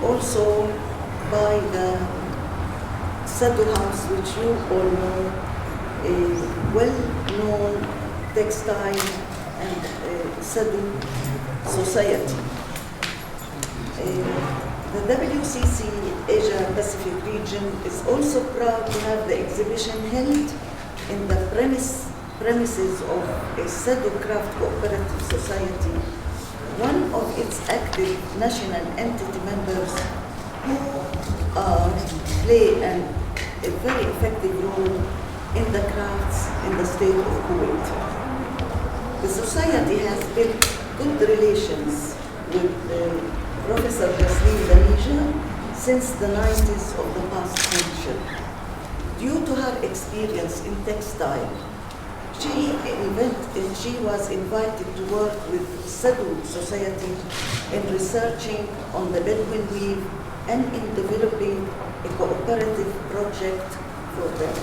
also by the Suddu house, which you all know, a well-known textile and Suddu society. The WCC Asia Pacific region is also proud to have the exhibition held in the premises of a Suddu Craft Cooperative Society, one of its active national entity members who play a very effective role in the crafts in the state of Kuwait. The society has built good relations with Professor Jasleen Danija since the 90s of the past century. Due to her experience in textile, she was invited to work with Suddu Society in researching on the Bedouin weave and in developing a cooperative project for them.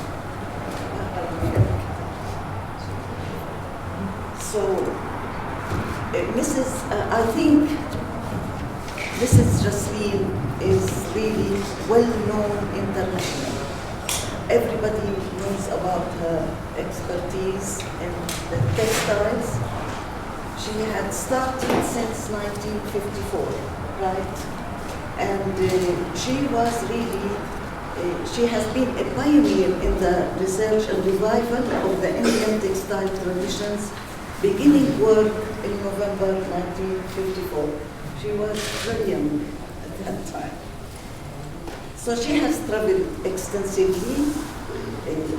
So, I think Mrs. Jasleen is really well known internationally. Everybody knows about her expertise in the textiles. She had started since 1954, right? And she has been a pioneer in the research and revival of the Indian textile traditions, beginning work in November 1954. She was very young at that time. So she has traveled extensively.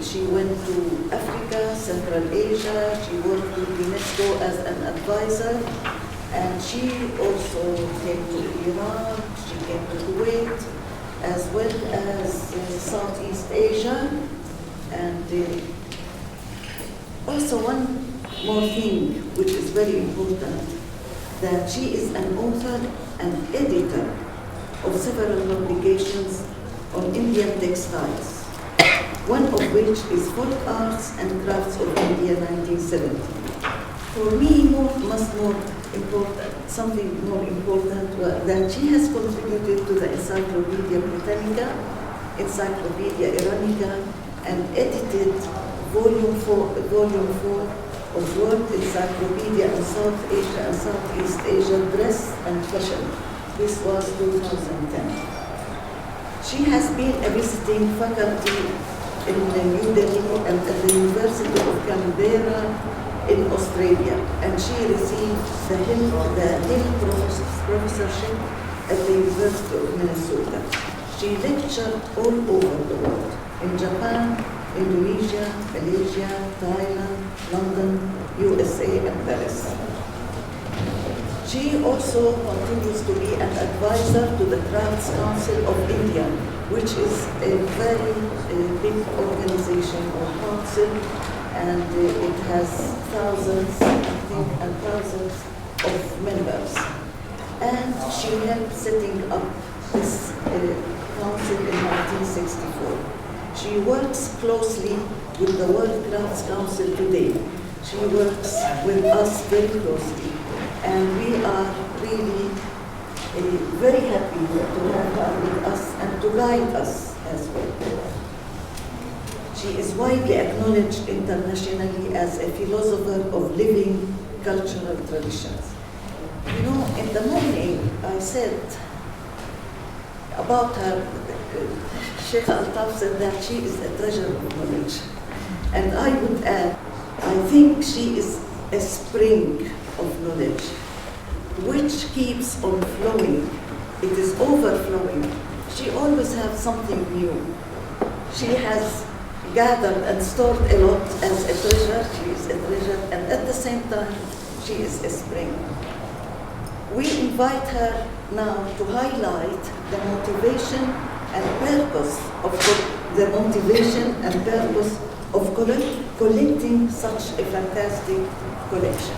She went to Africa, Central Asia. She worked with UNESCO as an advisor. And she also came to Iran. She came to Kuwait, as well as Southeast Asia. And also one more thing, which is very important, that she is an author and editor of several publications on Indian textiles, one of which is Folk Arts and Crafts of India 1970. For me, something more important that she has contributed to the Encyclopedia Britannica, Encyclopedia Iranica, and edited volume 4 of World Encyclopedia in South Asia and Southeast Asia Dress and Fashion. This was 2010. She has been a visiting faculty in New Delhi and at the University of Canberra in Australia, and she received the Hill Professorship at the University of Minnesota. She lectured all over the world, in Japan, Indonesia, Malaysia, Thailand, London, USA, and Paris. She also continues to be an advisor to the Crafts Council of India, which is a very big organization or council, and it has thousands, I think, and thousands of members. And she helped setting up this council in 1964. She works closely with the World Crafts Council today. She works with us very closely, and we are really very happy to have her with us and to guide us as well. She is widely acknowledged internationally as a philosopher of living cultural traditions. You know, in the morning I said about her, Sheikh Altaf said that she is a treasure of knowledge. And I would add, I think she is a spring of knowledge, which keeps on flowing. It is overflowing. She always has something new. She has gathered and stored a lot as a treasure. She is a treasure, and at the same time, she is a spring. We invite her now to highlight the motivation and purpose of collecting such a fantastic collection.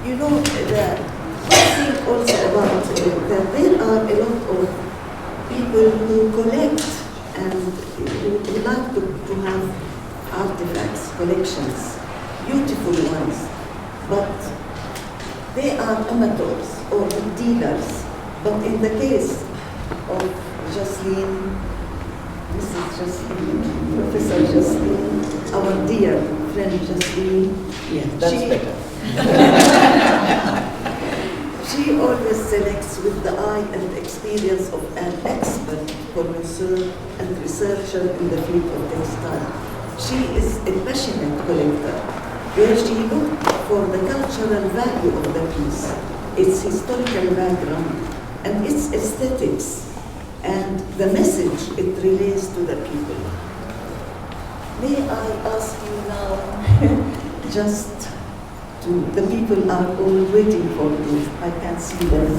You know, the thing also about that there are a lot of people who collect and who like to have artifacts, collections, beautiful ones, but they are amateurs or dealers. But in the case of Jocelyn, Mrs. Jocelyn, Professor Jocelyn, our dear friend Jocelyn. Yes, that's better. She always selects with the eye and experience of an expert connoisseur and researcher in the field of textile. She is a passionate collector, where she looked for the cultural value of the piece, its historical background, and its aesthetics, and the message it relays to the people. May I ask you now, just the people are all waiting for you. I can see them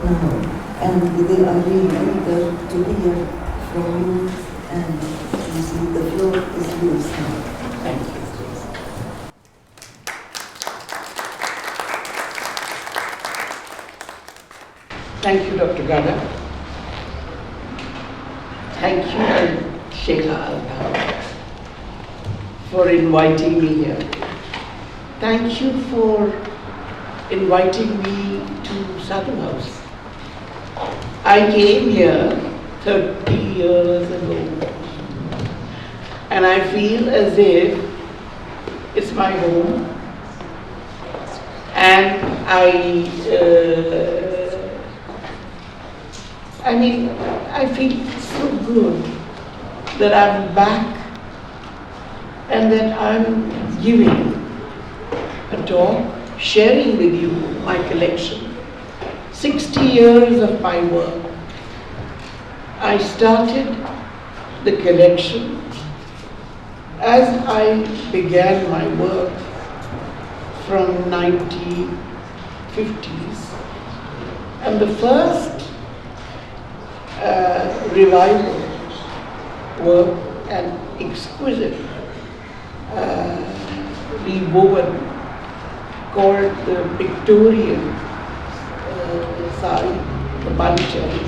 now. And they are really eager to hear from you. And you see the floor is yours now. Thank you. Thank you, Dr. Gada. Thank you, Sheikha Alba, for inviting me here. Thank you for inviting me to Sadu House. I came here 30 years ago, and I feel as if it's my home, and I feel so good that I'm back and that I'm giving a talk, sharing with you my collection. 60 years of my work. I started the collection as I began my work from 1950s, and the first revival work, an exquisite rewoven called the Victorian sari, the Balichari,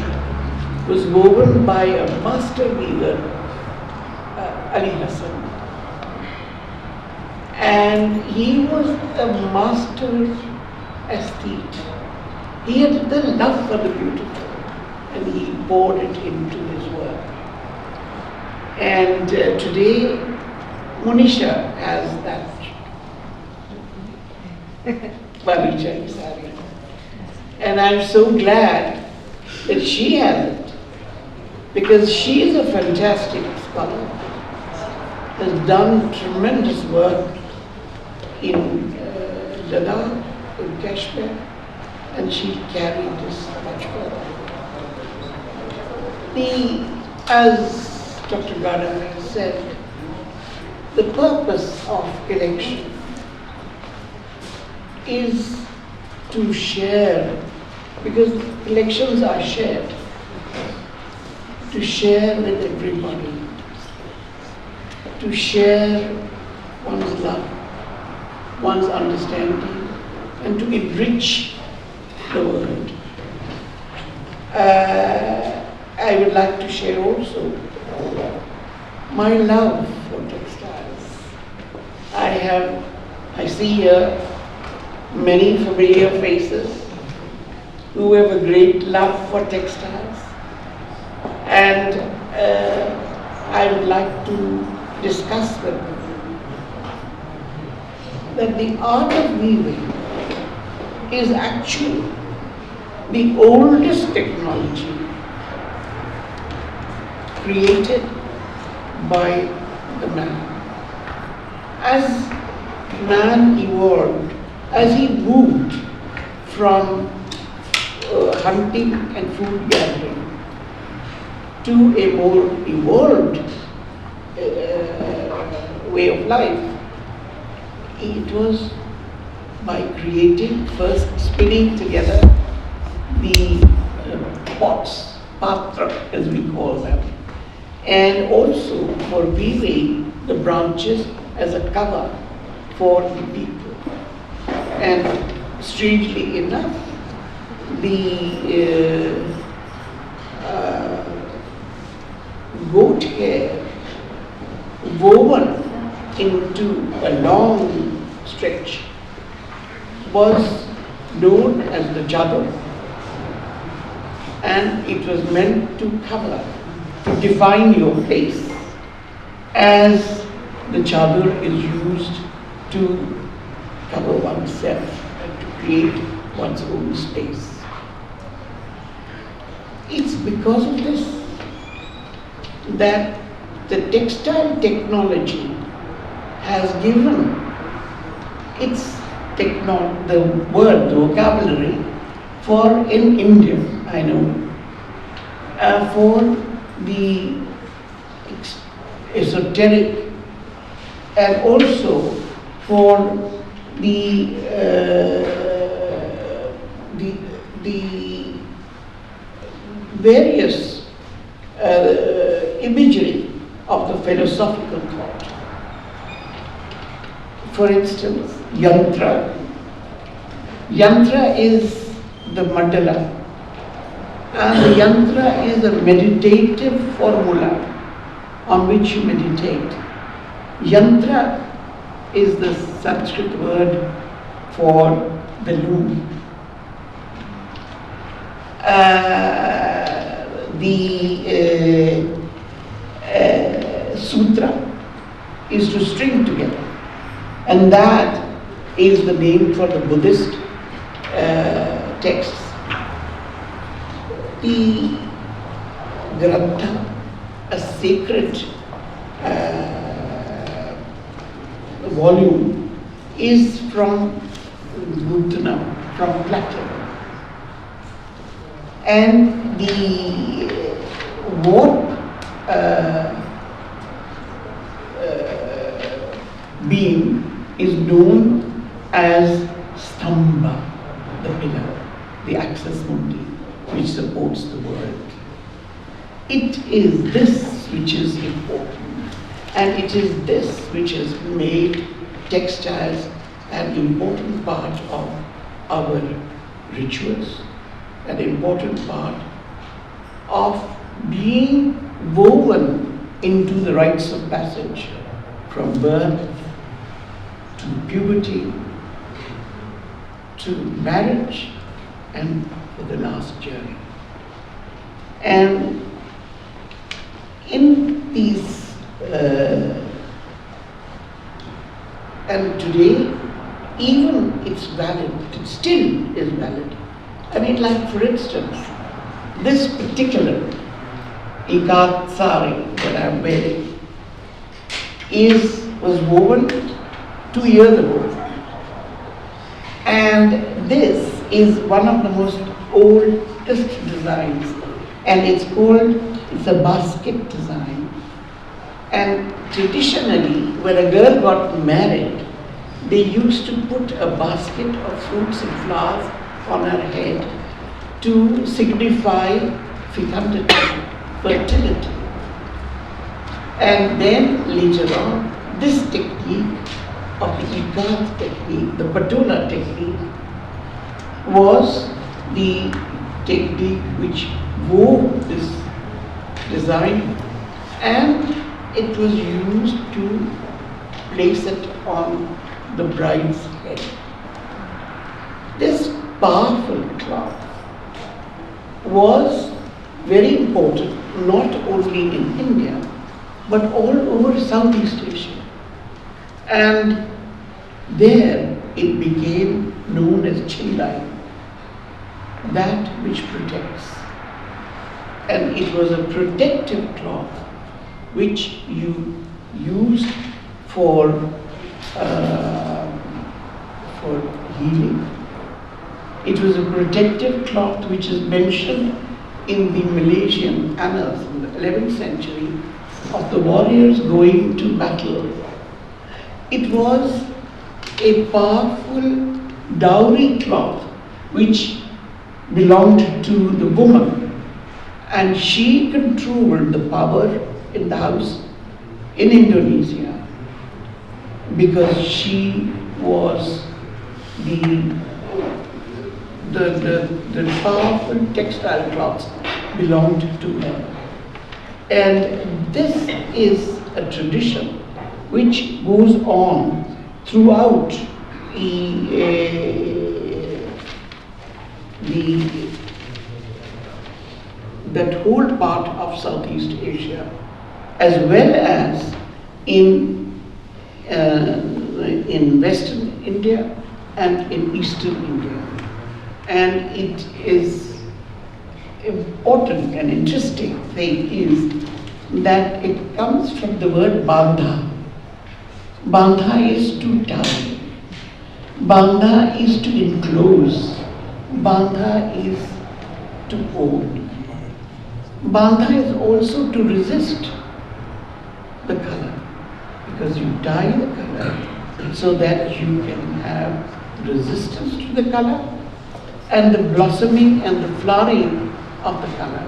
was woven by a master weaver, Ali Hassan. And he was a master aesthete. He had the love for the beautiful, and he poured it into his work. And today, Monisha has that Balichari sari. And I'm so glad that she has it, because she is a fantastic scholar, has done tremendous work in Ladakh, in Kashmir, and she carried this much further. As Dr. Gada has said, the purpose of collection is to share, because collections are shared, to share with everybody, to share one's love, one's understanding, and to enrich the world. I would like to share also my love for textiles. I see here many familiar faces who have a great love for textiles, and I would like to discuss with them that the art of weaving is actually the oldest technology created by the man. As man evolved, as he moved from hunting and food gathering to a more evolved way of life, it was by creating, first spinning together the pots, patra as we call them, and also for weaving the branches as a cover for the people. And strangely enough, the goat hair woven into a long stretch was known as the chador. and it was meant to cover, to define your face, as the chador is used to cover oneself and to create one's own space. It's because of this that the textile technology has given the word, the vocabulary for, in India, I know, for the esoteric and also for the various imagery of the philosophical thought. For instance, yantra. Yantra is the mandala, and the yantra is a meditative formula on which you meditate. Yantra is the Sanskrit word for the loom. The sutra is to string together, and that is the name for the Buddhist texts. The grantha, a sacred volume, is from Bhutanam, from Platinum. And the warp beam is known as stamba, the pillar, the axis mundi, which supports the world. It is this which is important, and it is this which has made textiles an important part of our rituals, an important part of being woven into the rites of passage from birth to puberty to marriage and for the last journey. And in these and today, even it's valid, it still is valid. I mean, like for instance, this particular ikat sari that I'm wearing was woven 2 years ago. And this is one of the most oldest designs, and it's a basket design. And traditionally, when a girl got married, they used to put a basket of fruits and flowers on her head to signify fecundity, fertility. And then later on, this technique of the ikat technique, the patula technique, was the technique which wove this design, and it was used to place it on the bride's head. This powerful cloth was very important not only in India but all over Southeast Asia. And there it became known as chindai, that which protects. And it was a protective cloth which you used for healing. It was a protective cloth which is mentioned in the Malaysian annals in the 11th century of the warriors going to battle. It was a powerful dowry cloth which belonged to the woman, and she controlled the power in the house in Indonesia because she was the powerful textile cloths belonged to her. And this is a tradition which goes on throughout that whole part of Southeast Asia, as well as in Western India and in Eastern India. And it is important and interesting thing is that it comes from the word bandha. Bandha is to tie. Bandha is to enclose. Bandha is to hold. Bandha is also to resist the color, because you dye the color so that you can have resistance to the color and the blossoming and the flowering of the color,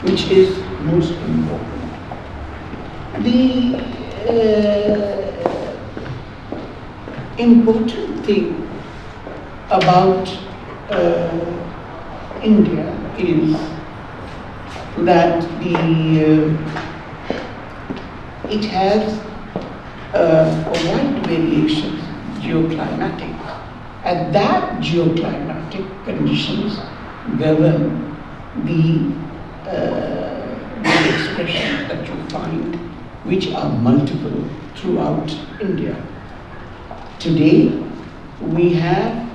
which is most important. The important thing about India is that it has a wide variation geoclimatic, and that geoclimatic conditions govern the expressions that you find, which are multiple throughout India. Today, we have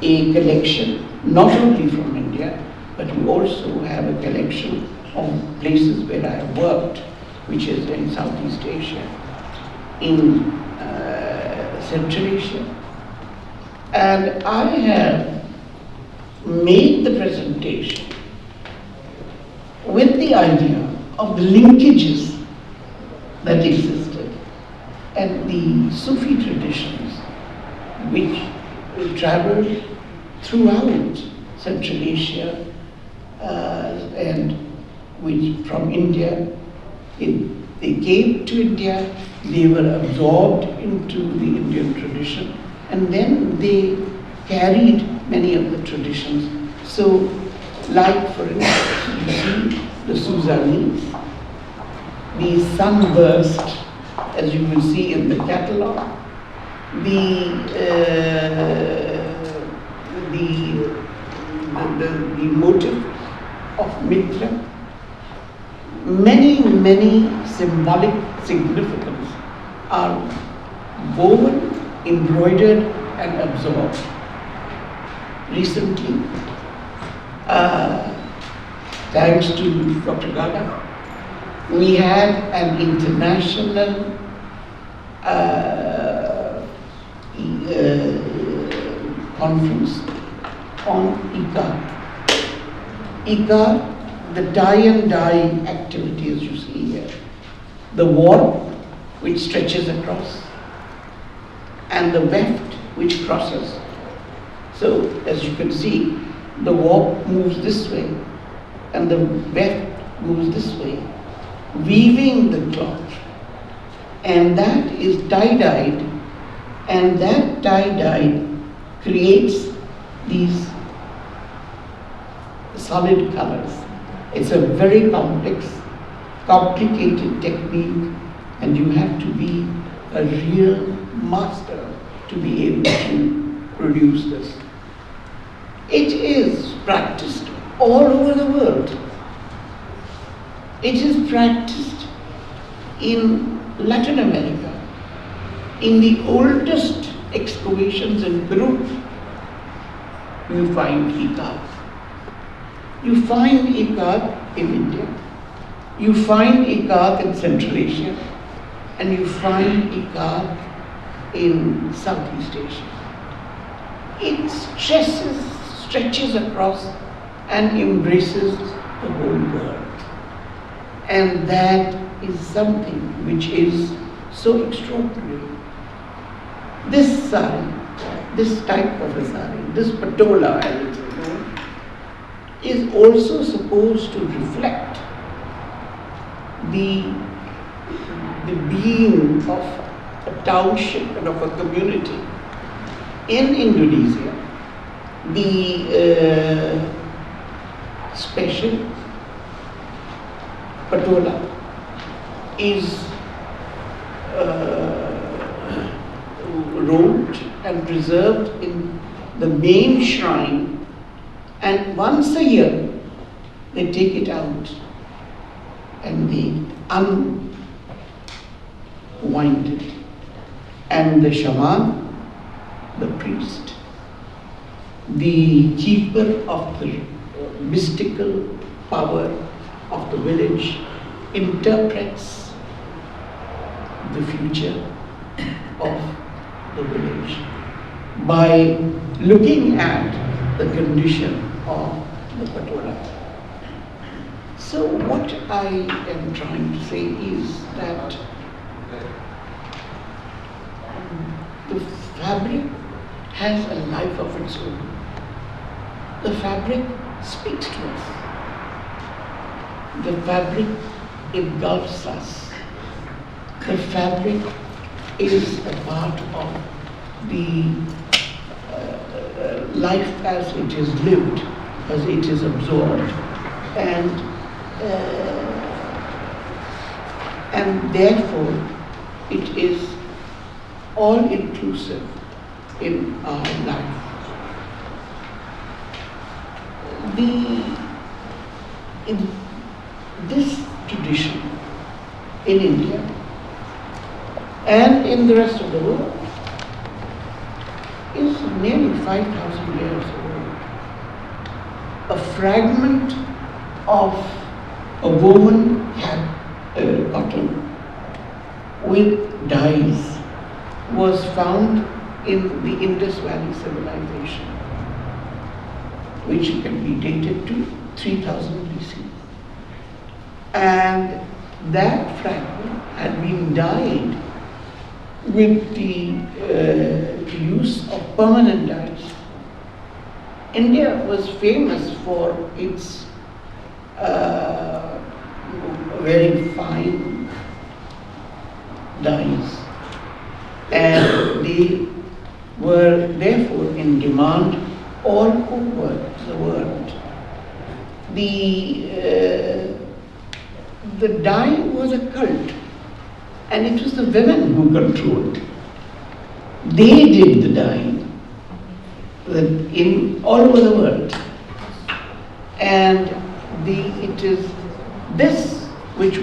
a collection not only from India, but we also have a collection of places where I have worked, which is in Southeast Asia, in Central Asia. And I have made the presentation with the idea of the linkages that existed and the Sufi traditions which traveled throughout Central Asia and which from India, they came to India, they were absorbed into the Indian tradition, and then they carried many of the traditions. So, like for instance, you see the Suzanese, the sunburst, as you will see in the catalogue, the motive of Mitra, many symbolic significance are woven, embroidered and absorbed. Recently, thanks to Dr. Gada, we had an international conference on ICAR. ICAR, the tie and dye activity as you see here, the warp which stretches across and the weft which crosses. So as you can see, the warp moves this way and the weft moves this way, weaving the cloth, and that is tie-dyed, and that tie-dye creates these solid colors. It's a very complex, complicated technique, and you have to be a real master to be able to produce this. It is practiced all over the world. It is practiced in Latin America. In the oldest excavations in Peru, you find ICAR. You find ICAR in India. You find ICAR in Central Asia. And you find ICAR in Southeast Asia. It stretches across and embraces the whole world. And that is something which is so extraordinary. This sari, this type of a sari, this patola, as it is known, is also supposed to reflect the being of a township and of a community. In Indonesia, the special patola is wrote and preserved in the main shrine, and once a year they take it out and they unwind it. And the shaman, the priest, the keeper of the mystical power of the village, interprets the future of the village by looking at the condition of the patola. So what I am trying to say is that the fabric has a life of its own. The fabric speaks to us. The fabric engulfs us. The fabric is a part of the life as it is lived, as it is absorbed, and therefore it is all-inclusive in our life. In this tradition in India and in the rest of the world is nearly 5,000 years old. A fragment of a woven cotton with dyes was found in the Indus Valley civilization, which can be dated to 3000 BC. And that fragment had been dyed with the use of permanent dyes. India was famous for its very fine dyes, and they were therefore in demand all over the world. The dye was a cult, and it was the women who controlled. They did the dyeing in all over the world, and it is this which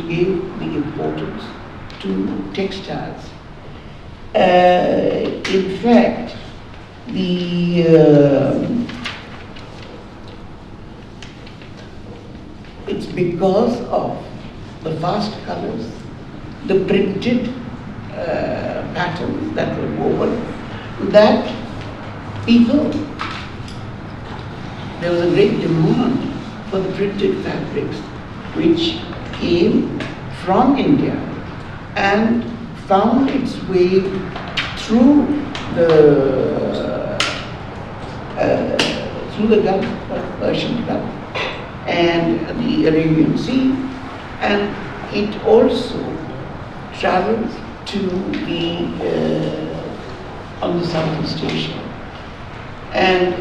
gave the importance to textiles. In fact, it's because of the fast colors, the printed patterns that were woven, that there was a great demand for the printed fabrics which came from India and found its way through the Gulf, Persian Gulf, and the Arabian Sea, and it also traveled to on the Southeast Asia, and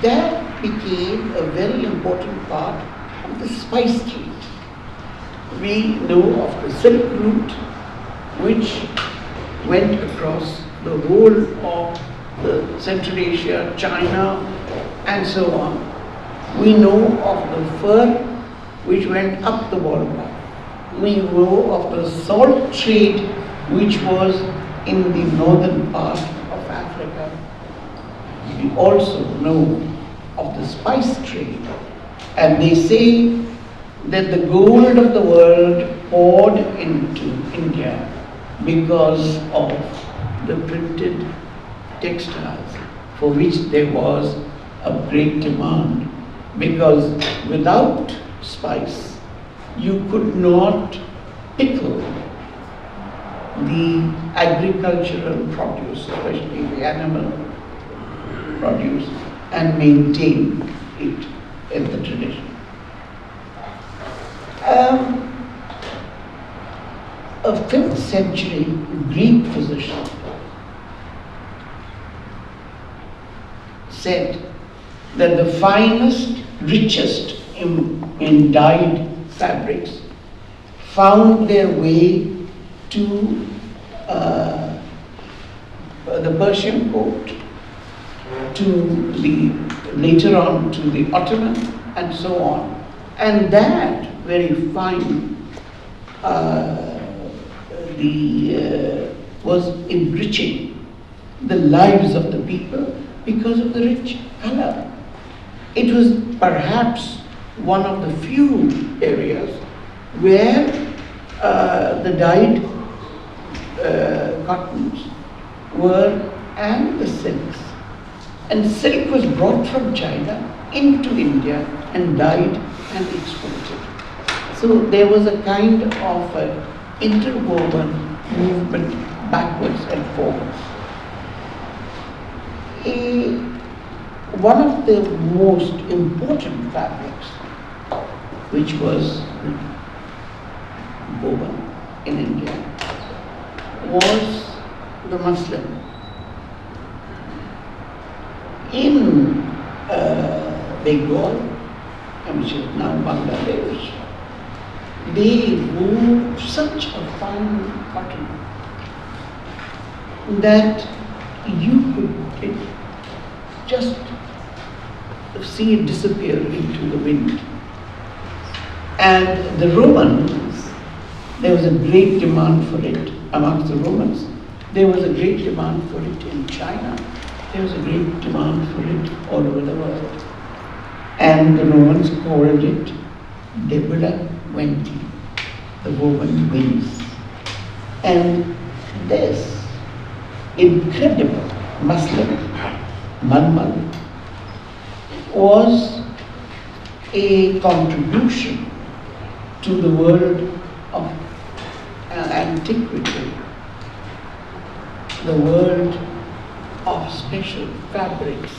that became a very important part of the spice trade. We know of the Silk Route, which went across the whole of Central Asia, China, and so on. We know of the fur, which went up the Volga. We know of the salt trade, which was in the northern part of Africa. We also know of the spice trade, and they say that the gold of the world poured into India because of the printed textiles, for which there was a great demand, because without spice you could not pickle the agricultural produce, especially the animal produce, and maintain it in the tradition. A 5th century Greek physician said that the finest, richest in dyed fabrics found their way to the Persian court, later on to the Ottoman, and so on. And that very fine was enriching the lives of the people because of the rich color. It was perhaps one of the few areas where the dyed cottons were, and the silks. And silk was brought from China into India and dyed and exported. So there was a kind of an interwoven movement backwards and forwards. One of the most important fabrics which was woven in India was the muslin. In Bengal, which is now Bangladesh, they wove such a fine cotton that you could just see it disappear into the wind. And the Romans, there was a great demand for it amongst the Romans. There was a great demand for it in China. There was a great demand for it all over the world. And the Romans called it Debula Venti, the woven wings. And this incredible muslin, malmal, was a contribution to the world of antiquity, the world of special fabrics,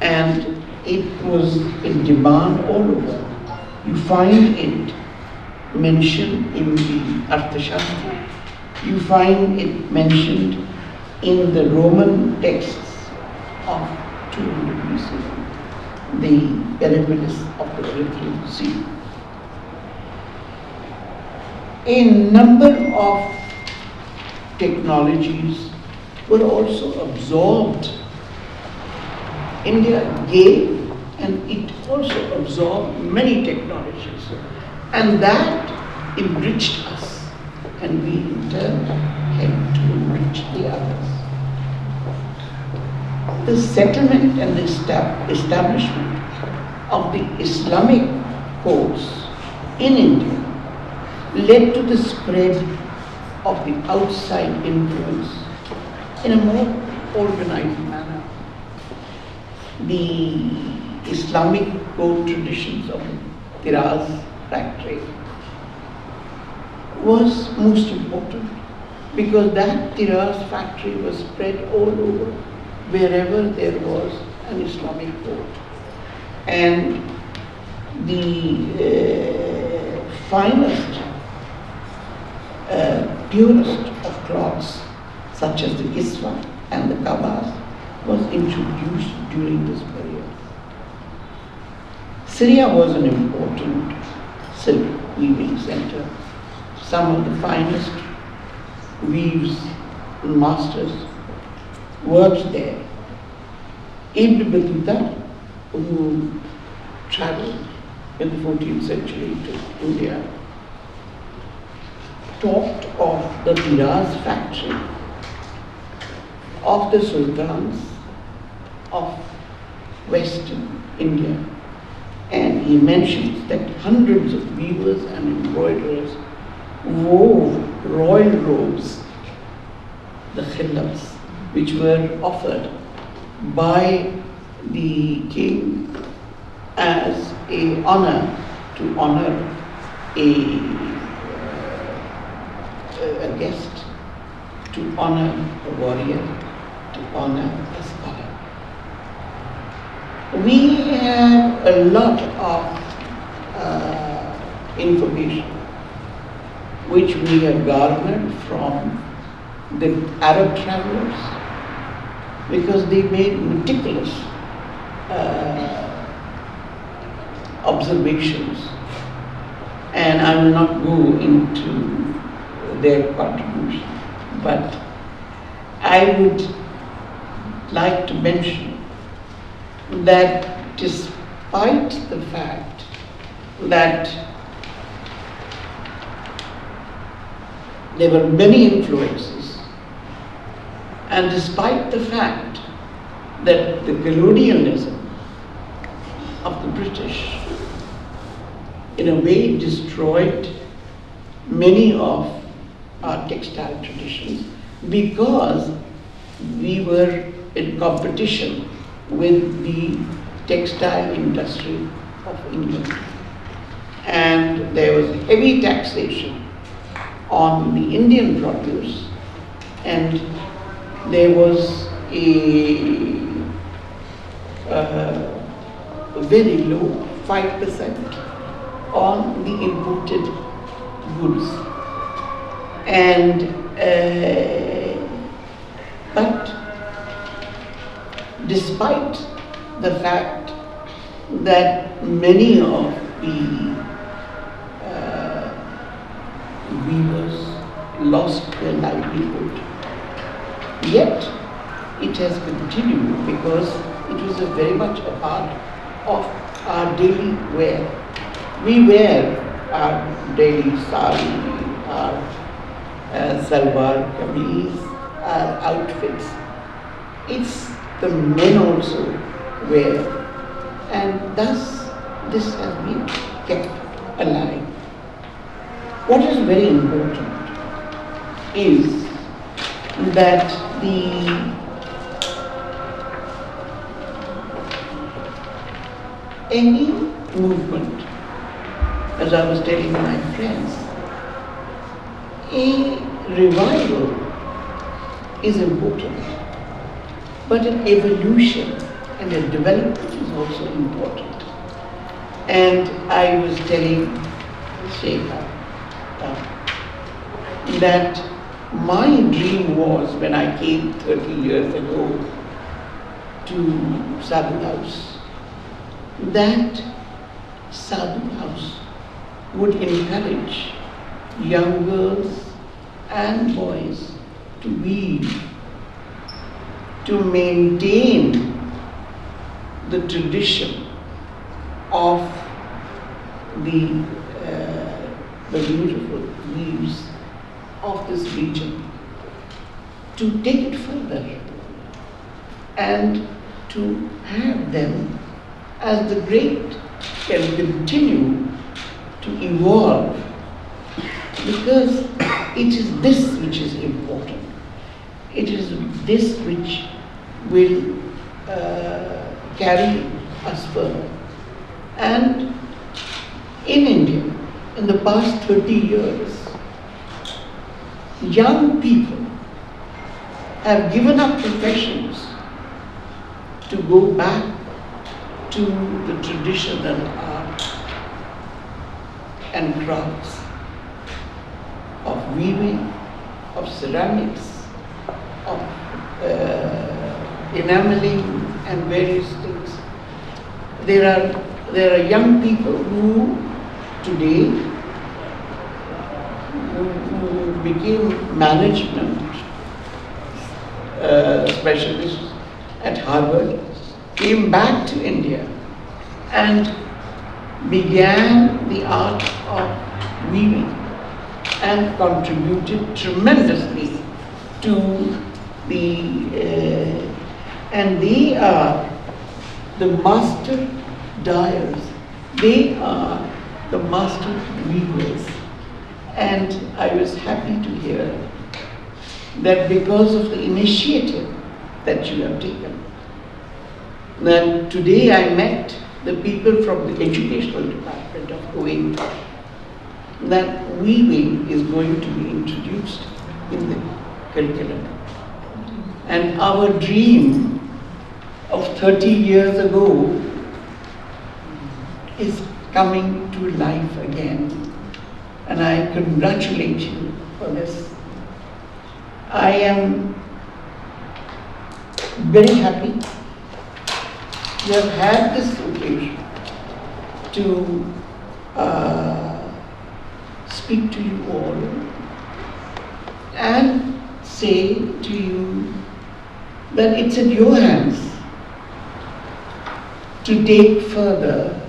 and it was in demand all over. You find it mentioned in the Arthashastra, you find it mentioned in the Roman texts of 200 BC, the Periplus of the Erythraean Sea. A number of technologies were also absorbed. India gave and it also absorbed many technologies, and that enriched us, and we in turn helped to enrich the others. The settlement and the establishment of the Islamic courts in India led to the spread of the outside influence in a more organized manner. The Islamic court traditions of the Tiraz factory was most important because that Tiraz factory was spread all over wherever there was an Islamic court. And the finest, purest of cloths, such as the kiswa and the kabas, was introduced during this period. Syria was an important silk weaving center. Some of the finest weaves and masters worked there. Ibn Battuta, who traveled in the 14th century to India, talked of the Tiraz factory of the sultans of Western India, and he mentions that hundreds of weavers and embroiderers wove royal robes, the khillabs, which were offered by the king as a honor to honor a guest, to honor a warrior, to honor a scholar. We have a lot of information which we have garnered from the Arab travelers because they made meticulous observations, and I will not go into their contribution, but I would like to mention that despite despite the fact that there were many influences, and despite the fact that the colonialism of the British in a way destroyed many of our textile traditions, because we were in competition with the textile industry of England. And there was heavy taxation on the Indian produce, and there was a very low 5% on the imported goods. And but despite the fact that many of the weavers lost their livelihood, yet it has continued because it was very much a part of our daily wear. We wear our daily sari, our salwar kameez, our outfits. It's the men also wear, and thus this has been kept alive. What is very important is that any movement, as I was telling my friends, a revival is important, but an evolution and a development is also important. And I was telling Sheikha that my dream was, when I came 30 years ago to Sadhu House, that Sadhu House would encourage young girls and boys to weave, to maintain the tradition of the beautiful weaves of this region, to take it further and to have them as the great can continue to evolve, because it is this which is important. It is this which will carry us further. And in India, in the past 30 years, young people have given up professions to go back to the traditional art and crafts of weaving, of ceramics, of enameling and various things. There are young people who today who became management specialists at Harvard, came back to India and began the art of weaving and contributed tremendously to the and they are the master dyers, they are the master weavers. And I was happy to hear that because of the initiative that you have taken, that today I met the people from the educational department of Kuwait, that weaving is going to be introduced in the curriculum. And our dream of 30 years ago is coming to life again. And I congratulate you for this. I am very happy you have had this occasion to speak to you all and say to you that it's in your hands to take further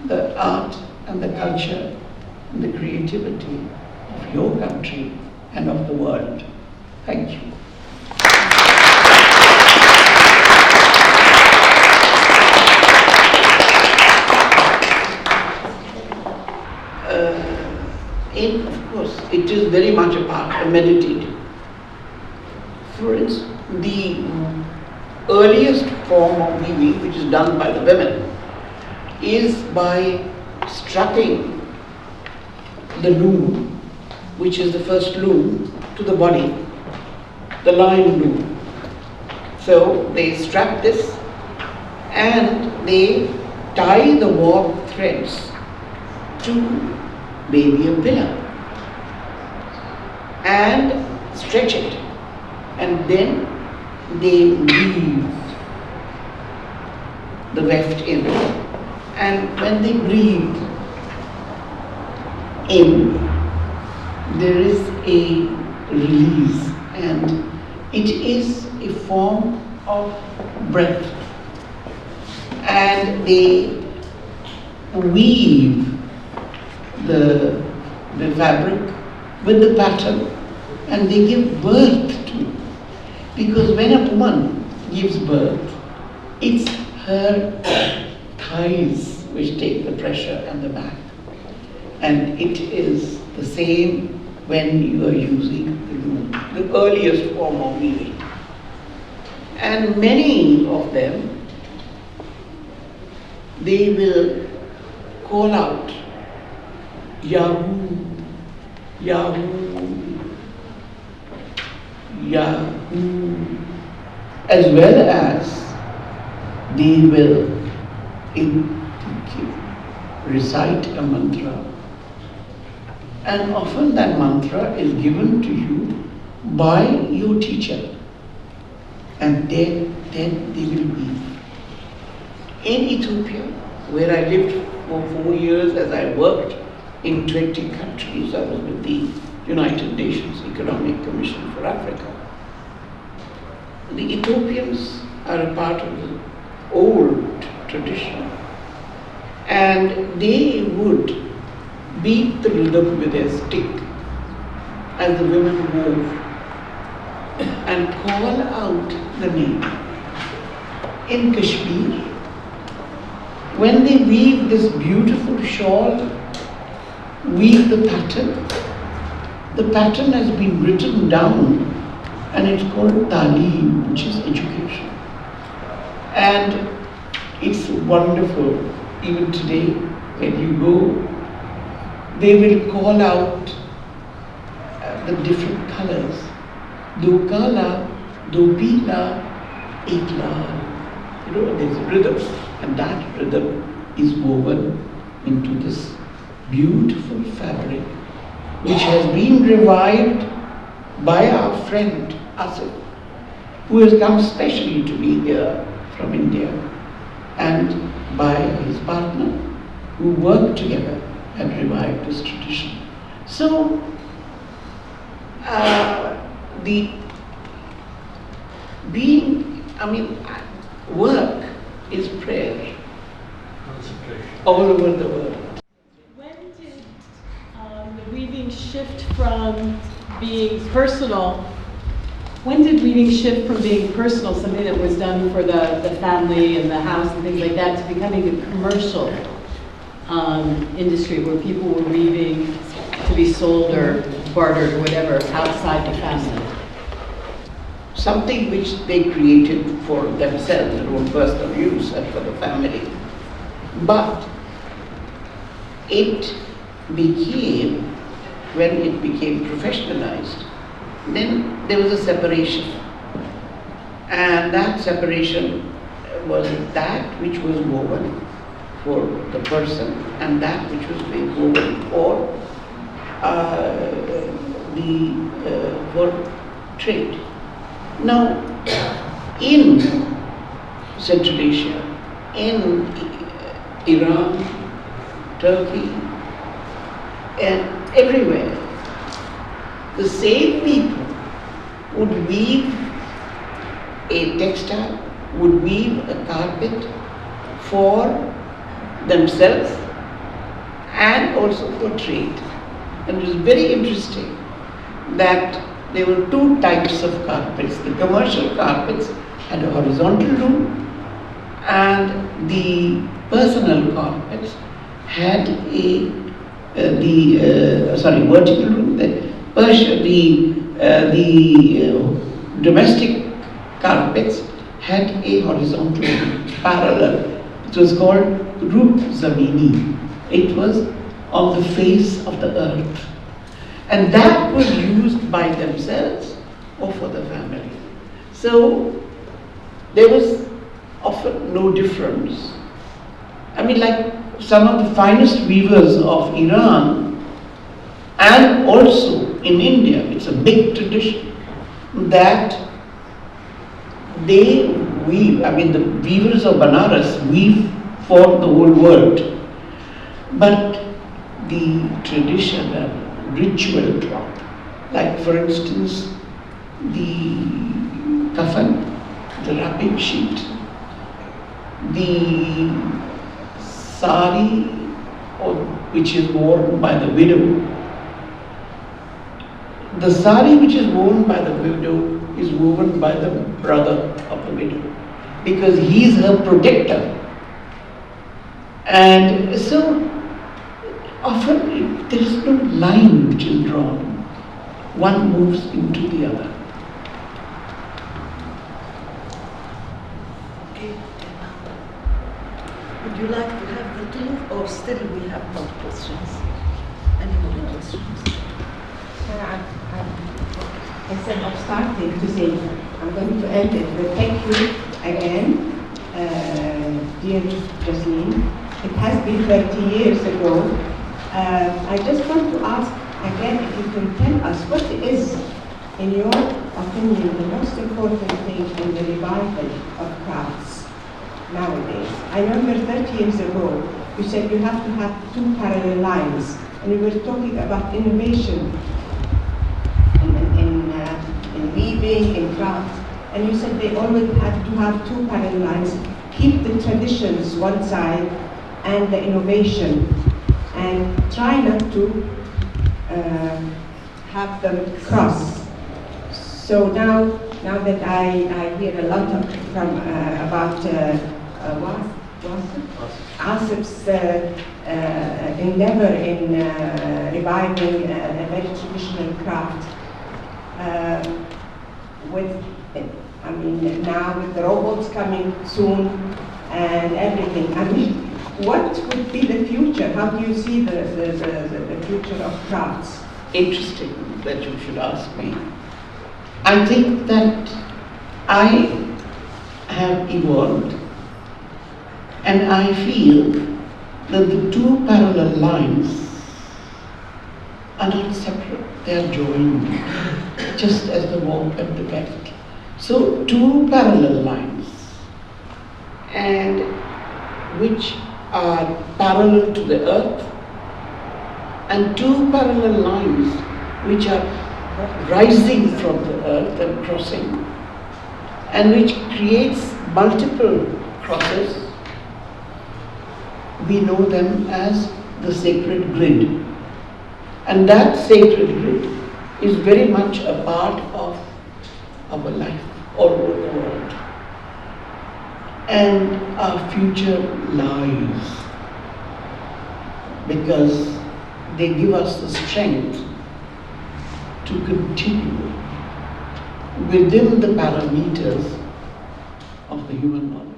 the art and the culture and the creativity of your country and of the world. Thank you. Of course, it is very much a part of meditative. For instance, the earliest form of weaving, which is done by the women, is by strapping the loom, which is the first loom, to the body, the line loom. So they strap this and they tie the warp threads to maybe a pillar and stretch it, and then they weave the weft in, and when they breathe in, there is a release, and it is a form of breath, and they weave the fabric with the pattern, and they give birth to it. Because when a woman gives birth, it's her thighs which take the pressure and the back. And it is the same when you are using the loom, the earliest form of weaving. And many of them, they will call out, Yahoo, Yahoo, Yahoo, as well as they will recite a mantra. And often that mantra is given to you by your teacher, and then they will be. In Ethiopia, where I lived for 4 years as I worked in 20 countries, I was with the United Nations Economic Commission for Africa. The Ethiopians are a part of the old tradition, and they would beat the rhythm with their stick as the women wove and call out the name. In Kashmir, when they weave this beautiful shawl, weave the pattern has been written down, and it's called Talim, which is education. And it's wonderful. Even today, when you go, they will call out the different colors. Do kala, do pila, ek lal. You know, there's a rhythm, and that rhythm is woven into this beautiful fabric, which has been revived by our friend Asif, who has come specially to be here from India, and by his partner, who worked together and revived this tradition. So, work is prayer all over the world. When did the weaving shift from being personal? When did weaving shift from being personal, something that was done for the family and the house and things like that, to becoming a commercial industry where people were weaving to be sold or bartered or whatever outside the family? Something which they created for themselves, their own personal use and for the family. But it became, when it became professionalized, then there was a separation. And that separation was that which was woven for the person and that which was being woven for for trade. Now, in Central Asia, in Iran, Turkey, and everywhere, the same people would weave a textile, would weave a carpet, for themselves and also for trade. And it was very interesting that there were two types of carpets. The commercial carpets had a horizontal loom, and the personal carpets had a vertical loom. The domestic carpets had a horizontal loom, parallel. It was called Roop Zamini. It was on the face of the earth. And that was used by themselves or for the family. So there was often no difference. I mean, like some of the finest weavers of Iran and also in India, it's a big tradition that they weave. I mean, the weavers of Banaras weave for the whole world. But the traditional ritual cloth, like for instance, the kafan, the wrapping sheet, the sari, which is worn by the widow. The sari which is worn by the widow is woven by the brother of the widow, because he is her protector. And so often there is no line which is drawn. One moves into the other. Okay. Would you like to have the tour, or still we have more questions? Any more questions? Instead of starting to say, I'm going to end it, but thank you again, dear Jasmine. It has been 30 years ago. I just want to ask again if you can tell us what is, in your opinion, the most important thing in the revival of crafts nowadays. I remember 30 years ago, you said you have to have two parallel lines, and we were talking about innovation in weaving, in craft, and you said they always had to have two parallel lines, keep the traditions one side and the innovation, and try not to have them cross. So now that I hear a lot about Asif's endeavor in reviving a very traditional craft, now with the robots coming soon and everything, what would be the future? How do you see the future of crafts? Interesting that you should ask me. I think that I have evolved, and I feel that the two parallel lines are not separate, they are joined, just as the warp and the weft. So two parallel lines, and which are parallel to the earth, and two parallel lines which are rising from the earth and crossing, and which creates multiple crosses. We know them as the sacred grid. And that sacred grid is very much a part of our life all over the world. And our future lies, because they give us the strength to continue within the parameters of the human knowledge.